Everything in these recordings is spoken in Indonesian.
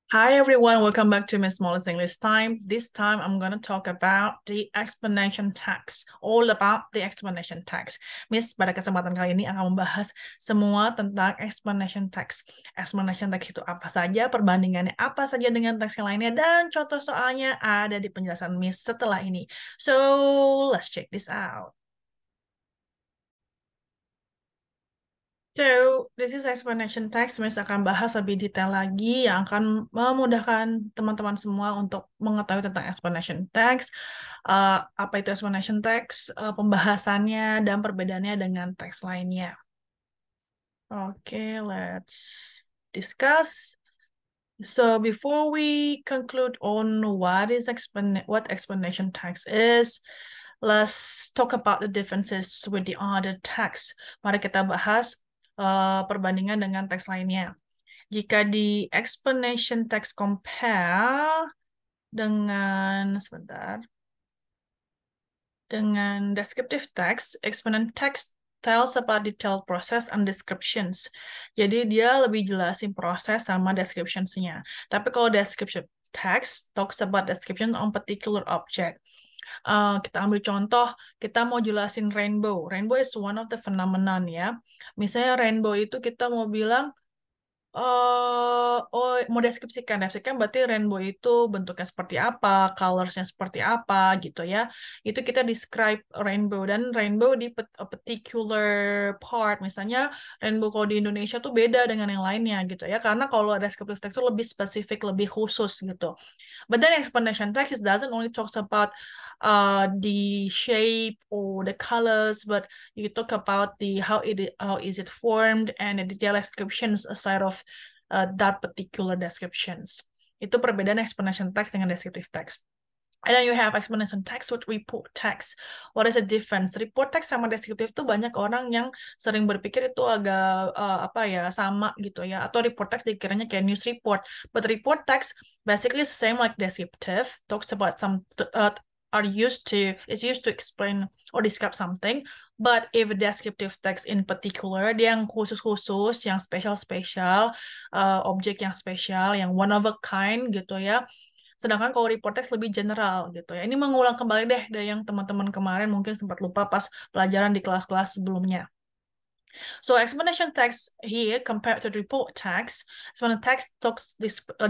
Hi everyone, welcome back to Miss Molly's English Time. This time I'm going to talk about the explanation text. All about the explanation text. Miss, pada kesempatan kali ini akan membahas semua tentang explanation text. Explanation text itu apa saja, perbandingannya apa saja dengan teks yang lainnya, dan contoh soalnya ada di penjelasan Miss setelah ini. So, let's check this out. So, this is explanation text. Miss akan bahas lebih detail lagi yang akan memudahkan teman-teman semua untuk mengetahui tentang explanation text. Apa itu explanation text, pembahasannya, dan perbedaannya dengan teks lainnya. Okay, let's discuss. So, before we conclude on what explanation text is, let's talk about the differences with the other text. Mari kita bahas perbandingan dengan teks lainnya. Jika di explanation text compare dengan descriptive text, explanation text tells about detailed process and descriptions. Jadi dia lebih jelasin proses sama descriptions-nya. Tapi kalau descriptive text talks about description on particular object. Kita ambil contoh, kita mau jelasin rainbow. Rainbow is one of the phenomenon ya. Misalnya rainbow itu kita mau bilang, mau deskripsikan berarti rainbow itu bentuknya seperti apa, colorsnya seperti apa gitu ya. Itu kita describe rainbow, dan rainbow di a particular part. Misalnya rainbow kalau di Indonesia tuh beda dengan yang lainnya gitu ya. Karena kalau descriptive text itu lebih spesifik, lebih khusus gitu. But then explanation text doesn't only talks about the shape or the colors, but you talk about the how is it formed and the detailed descriptions aside of that particular descriptions. Itu perbedaan explanation text dengan descriptive text. And then you have explanation text with report text. What is the difference? Report text sama descriptive tuh banyak orang yang sering berpikir itu agak sama gitu ya. Atau report text dikiranya kayak news report. But report text basically is the same like descriptive. Talks about is used to explain or describe something. But if a descriptive text in particular, dia yang khusus-khusus, yang spesial-spesial, objek yang spesial, yang one of a kind gitu ya. Sedangkan kalau report text lebih general gitu ya. Ini mengulang kembali deh dari yang teman-teman kemarin mungkin sempat lupa pas pelajaran di kelas-kelas sebelumnya. So explanation text here compared to report text, explanation text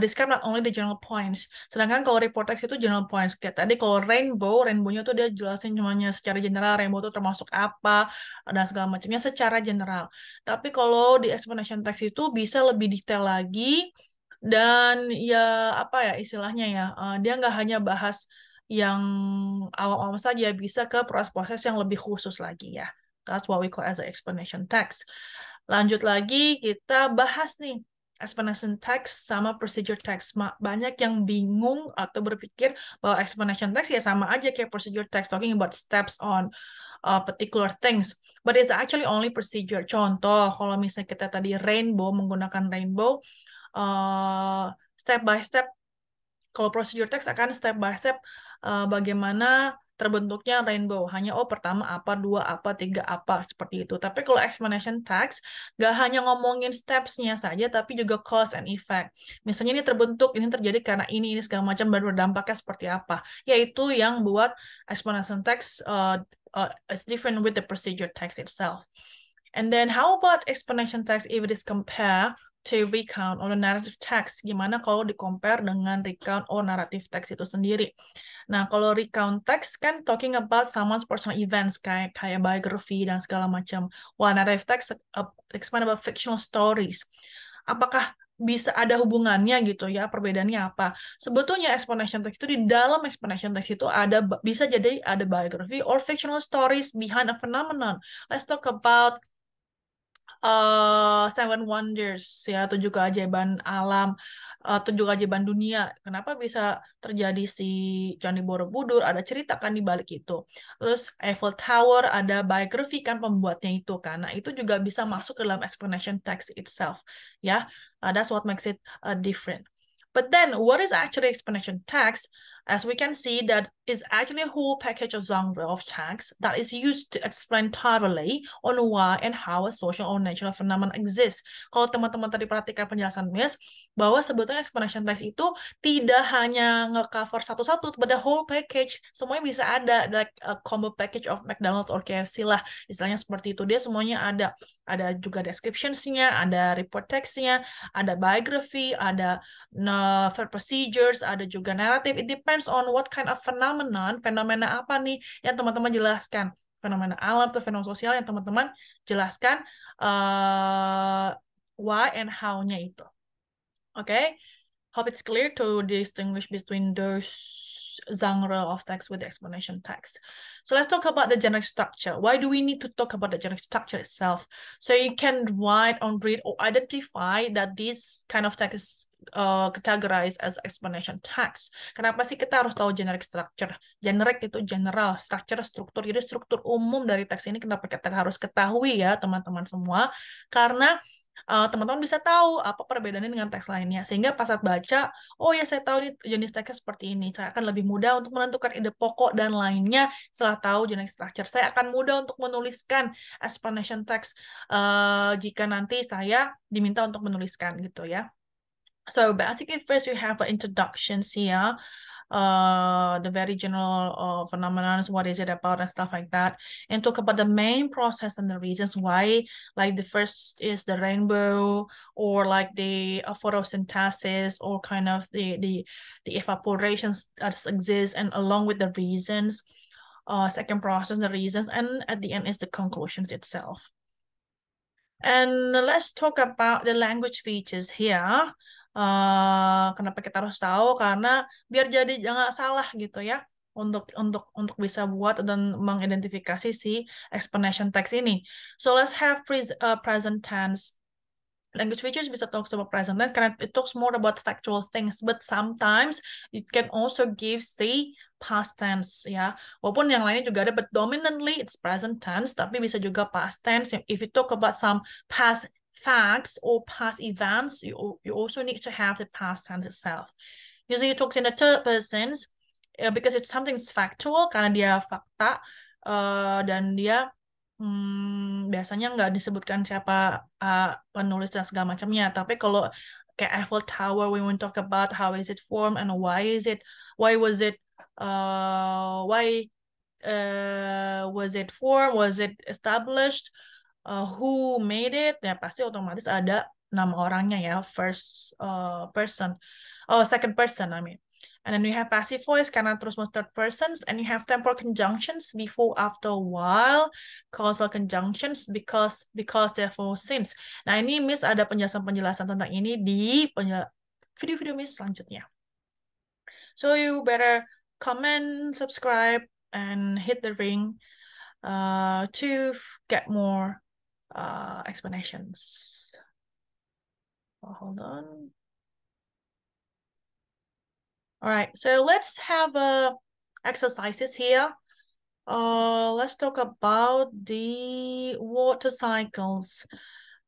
describe not only the general points. Sedangkan kalau report text itu general points. Kayak tadi kalau rainbow-nya tuh dia jelasin cumanya secara general, rainbow itu termasuk apa dan segala macamnya secara general. Tapi kalau di explanation text itu bisa lebih detail lagi. Dan ya istilahnya ya, dia nggak hanya bahas yang awam-awam saja, bisa ke proses-proses yang lebih khusus lagi ya. That's what we call as an explanation text. Lanjut lagi, kita bahas nih explanation text sama procedure text. Banyak yang bingung atau berpikir bahwa explanation text ya sama aja kayak procedure text, talking about steps on particular things. But it's actually only procedure. Contoh, kalau misalnya kita tadi menggunakan rainbow, step by step. Kalau procedure text akan step by step bagaimana terbentuknya rainbow. Hanya pertama apa, dua apa, tiga apa, seperti itu. Tapi kalau explanation text, nggak hanya ngomongin steps-nya saja, tapi juga cause and effect. Misalnya ini terbentuk, ini terjadi karena ini segala macam, dan berdampaknya seperti apa. Yaitu yang buat explanation text is different with the procedure text itself. And then how about explanation text if it is compared to recount or narrative text? Gimana kalau di-compare dengan recount or narrative text itu sendiri? Nah, kalau recount text kan talking about someone's personal events kayak biography dan segala macam. While narrative text explain about fictional stories. Apakah bisa ada hubungannya gitu ya, perbedaannya apa? Sebetulnya explanation text itu, di dalam explanation text itu bisa jadi ada biography or fictional stories behind a phenomenon. Let's talk about Seven Wonders ya, tujuh keajaiban alam, tujuh keajaiban dunia. Kenapa bisa terjadi si Candi Borobudur? Ada cerita kan di balik itu. Terus Eiffel Tower ada biography kan pembuatnya itu kan. Nah, itu juga bisa masuk ke dalam explanation text itself ya. That's what makes it different. But then what is actually explanation text? as we can see, that is actually a whole package of genre of text that is used to explain thoroughly on why and how a social or natural phenomenon exists. Kalau teman-teman tadi perhatikan penjelasan Miss, bahwa sebetulnya explanation text itu tidak hanya nge-cover satu-satu, but the whole package, semuanya bisa ada, like a combo package of McDonald's or KFC lah, istilahnya seperti itu. Dia semuanya ada. Ada juga descriptions-nya, ada report text-nya, ada biography, ada verb procedures, ada juga narrative. It depends on what kind of phenomenon, fenomena apa nih yang teman-teman jelaskan. Fenomena alam atau fenomena sosial yang teman-teman jelaskan why and how-nya itu. Okay? Hope it's clear to distinguish between those genre of text with the explanation text. So let's talk about the generic structure. Why do we need to talk about the generic structure itself? So you can write or read or identify that this kind of text is categorized as explanation text. Kenapa sih kita harus tahu generic structure? Generic itu general, structure struktur. Jadi struktur umum dari teks ini kenapa kita harus ketahui ya teman-teman semua? Karena teman-teman bisa tahu apa perbedaannya dengan teks lainnya. Sehingga pas saat baca, oh ya saya tahu nih jenis teksnya seperti ini. Saya akan lebih mudah untuk menentukan ide pokok dan lainnya setelah tahu jenis structure. Saya akan mudah untuk menuliskan explanation text jika nanti saya diminta untuk menuliskan gitu ya. So basically first you have an introductions here. The very general phenomenon, what is it about and stuff like that, and talk about the main process and the reasons why, like the first is the rainbow, or like the photosynthesis, or kind of the evaporations that exist, and along with the reasons, second process, the reasons, and at the end is the conclusions itself. And let's talk about the language features here. Kenapa kita harus tahu? Karena biar jadi jangan salah gitu ya untuk bisa buat dan mengidentifikasi si explanation text ini. So let's have present tense. Language features bisa talk about present tense karena it talks more about factual things, but sometimes it can also give the past tense ya. Walaupun yang lainnya juga ada, but dominantly it's present tense, tapi bisa juga past tense. If you talk about some past facts or past events, you also need to have the past tense itself. Usually it talks in the third persons because it's something factual karena dia fakta dan dia biasanya nggak disebutkan siapa penulis dan segala macamnya. Tapi kalau kayak Eiffel Tower, we want to talk about how is it formed and why was it formed, was it established, who made it, ya pasti otomatis ada nama orangnya ya, second person I mean. And then you have passive voice karena terus third persons, and you have temporal conjunctions before, after, while, causal conjunctions because, therefore, since. Nah, ini Miss ada penjelasan tentang ini di video-video Miss selanjutnya. So you better comment, subscribe, and hit the ring to get more explanations. Oh, hold on. All right, so let's have exercises here. Let's talk about the water cycles.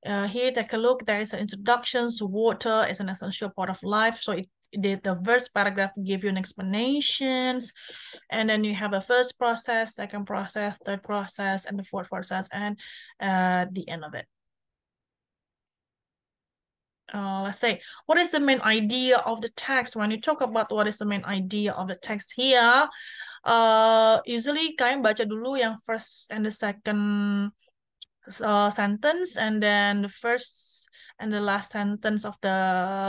Here, take a look. There is an introduction. So water is an essential part of life. So the first paragraph give you an explanations, and then you have a first process, second process, third process, and the fourth process, and the end of it. Let's say, what is the main idea of the text? When you talk about what is the main idea of the text here, usually kalian baca dulu yang first and the second sentence, and then the first and the last sentence of the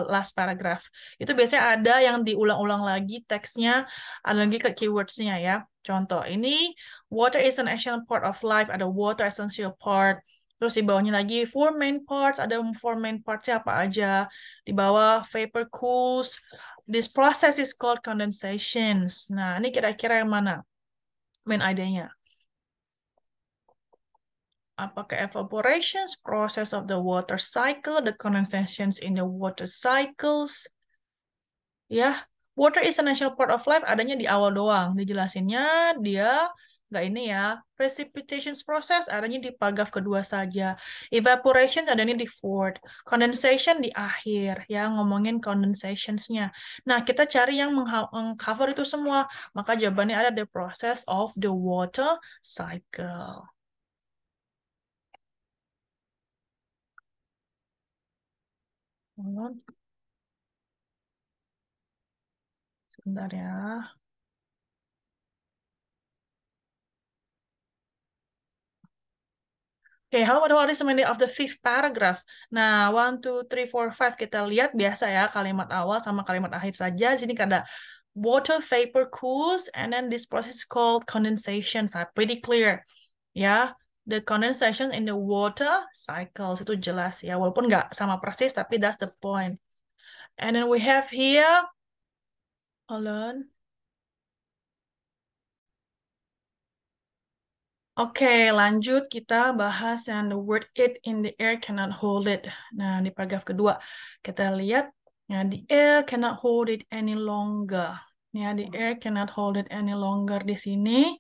last paragraph. Itu biasanya ada yang diulang-ulang lagi teksnya, ada lagi ke keywordsnya ya. Contoh, ini water is an essential part of life, ada water essential part. Terus di bawahnya lagi four main parts, ada four main parts apa aja. Di bawah vapor cools. This process is called condensations. Nah, ini kira-kira yang mana main idenya? Apakah evaporations, process of the water cycle, the condensations in the water cycles? Ya, water is an essential part of life adanya di awal doang. Dijelasinnya dia nggak ini ya. Precipitation process adanya di paragraf kedua saja. Evaporation adanya di fourth. Condensation di akhir, ya ngomongin condensationsnya. Nah, kita cari yang mengcover itu semua. Maka jawabannya ada the process of the water cycle. Sebentar ya. Okay, how about what is the meaning of the fifth paragraph? Nah, 1, 2, 3, 4, 5 kita lihat biasa ya kalimat awal sama kalimat akhir saja. Di sini ada water vapor cools and then this process is called condensation. So, pretty clear. Ya, the condensation in the water cycles itu jelas ya. Walaupun nggak sama persis tapi that's the point. And then we have here, hold on. Oke, lanjut kita bahas yang the word it in the air cannot hold it. Nah, di paragraf kedua kita lihat ya the air cannot hold it any longer. Ya, the air cannot hold it any longer di sini.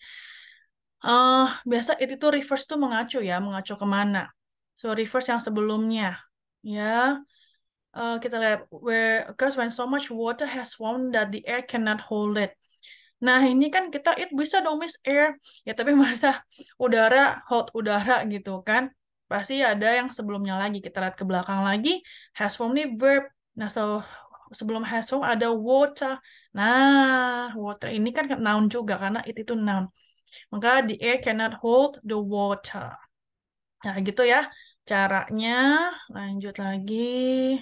Biasa itu reverse tuh mengacu ya, mengacu kemana? So reverse yang sebelumnya. Ya, kita lihat where occurs when so much water has formed that the air cannot hold it. Nah, ini kan kita bisa dong Miss Air. Ya, tapi masa udara, hot udara gitu kan. Pasti ada yang sebelumnya lagi. Kita lihat ke belakang lagi. Has form nih verb. Nah, sebelum has form ada water. Nah, water ini kan noun juga karena itu noun. Maka the air cannot hold the water. Nah, gitu ya caranya. Lanjut lagi.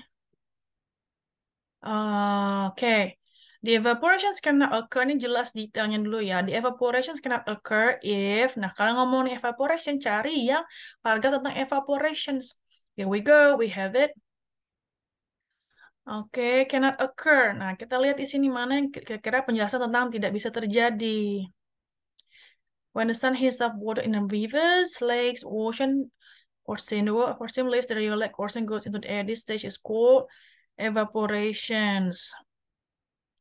Oke. The evaporations cannot occur, ini jelas detailnya dulu ya. The evaporations cannot occur if, nah kalau ngomongin evaporation, cari yang paragraf tentang evaporations. Here we go, we have it. Oke, cannot occur. Nah, kita lihat di sini mana yang kira-kira penjelasan tentang tidak bisa terjadi. When the sun heats up water in the rivers, lakes, ocean, or stream leaves the river, lake, ocean goes into the air. This stage is called evaporations.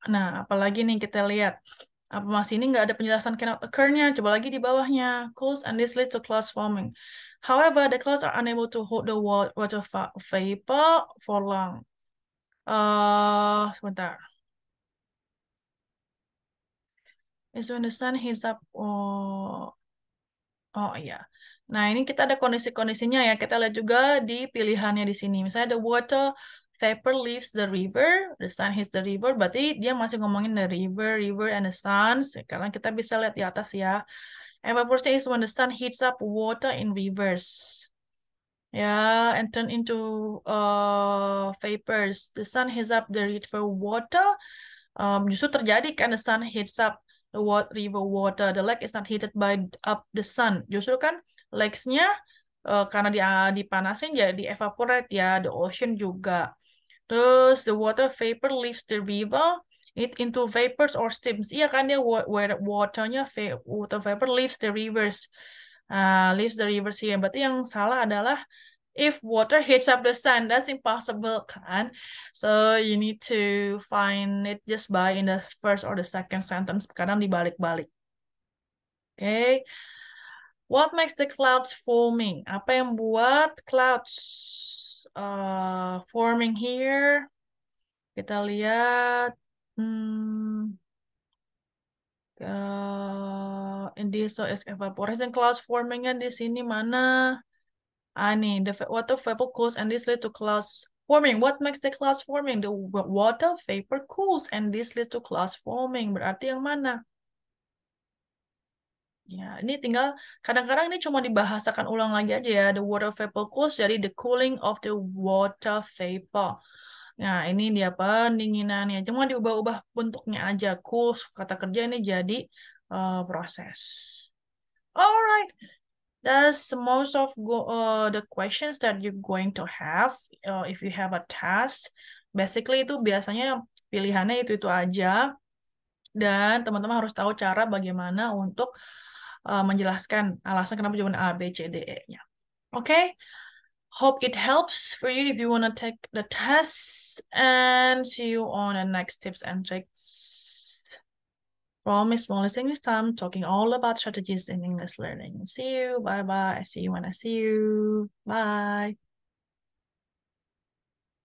Nah, apalagi nih kita lihat. Apa masih ini nggak ada penjelasan cannot occur-nya? Coba lagi di bawahnya. Clouds and this lead to clouds forming. However, the clouds are unable to hold the water vapor for long. Sebentar. Is when the sun heats up. Oh iya. Nah, ini kita ada kondisi-kondisinya ya. Kita lihat juga di pilihannya di sini. Misalnya the water vapor leaves the river, the sun hits the river, berarti dia masih ngomongin the river and the sun. Karena kita bisa lihat di atas ya. Evaporation is when the sun heats up water in rivers. Ya, and turn into vapors. The sun heats up the river water. Justru terjadi kan the sun heats up the river water. The lake is not heated by up the sun. Justru kan lakes-nya karena dia dipanasin jadi evaporate ya. The ocean juga. Terus the water vapor leaves the river it into vapors or steams. Iya kan dia waternya water vapor leaves the rivers. Leaves the rivers here. Berarti yang salah adalah if water heats up the sun, that's impossible kan? So you need to find it just by in the first or the second sentence. Kadang dibalik-balik. Okay. What makes the clouds forming? Apa yang buat clouds forming here? Kita lihat. In this so is evaporation clouds formingnya di sini mana? Nih, the water vapor cools and this lead to clouds forming. What makes the clouds forming? The water vapor cools and this lead to clouds forming. Berarti yang mana? Ya, ini tinggal kadang-kadang ini cuma dibahasakan ulang lagi aja ya. The water vapor cools jadi the cooling of the water vapor. Nah, ini dia pendinginannya. Cuma diubah-ubah bentuknya aja. Cools, kata kerja ini jadi proses. Alright. That's most of the questions that you're going to have if you have a task. Basically itu biasanya pilihannya itu aja. Dan teman-teman harus tahu cara bagaimana untuk menjelaskan alasan kenapa jawaban A, B, C, D, E-nya. Okay? Hope it helps for you if you want to take the test. And see you on the next tips and tricks. from Miss Molly's English Time, talking all about strategies in English learning. See you. Bye bye. I see you when I see you. Bye.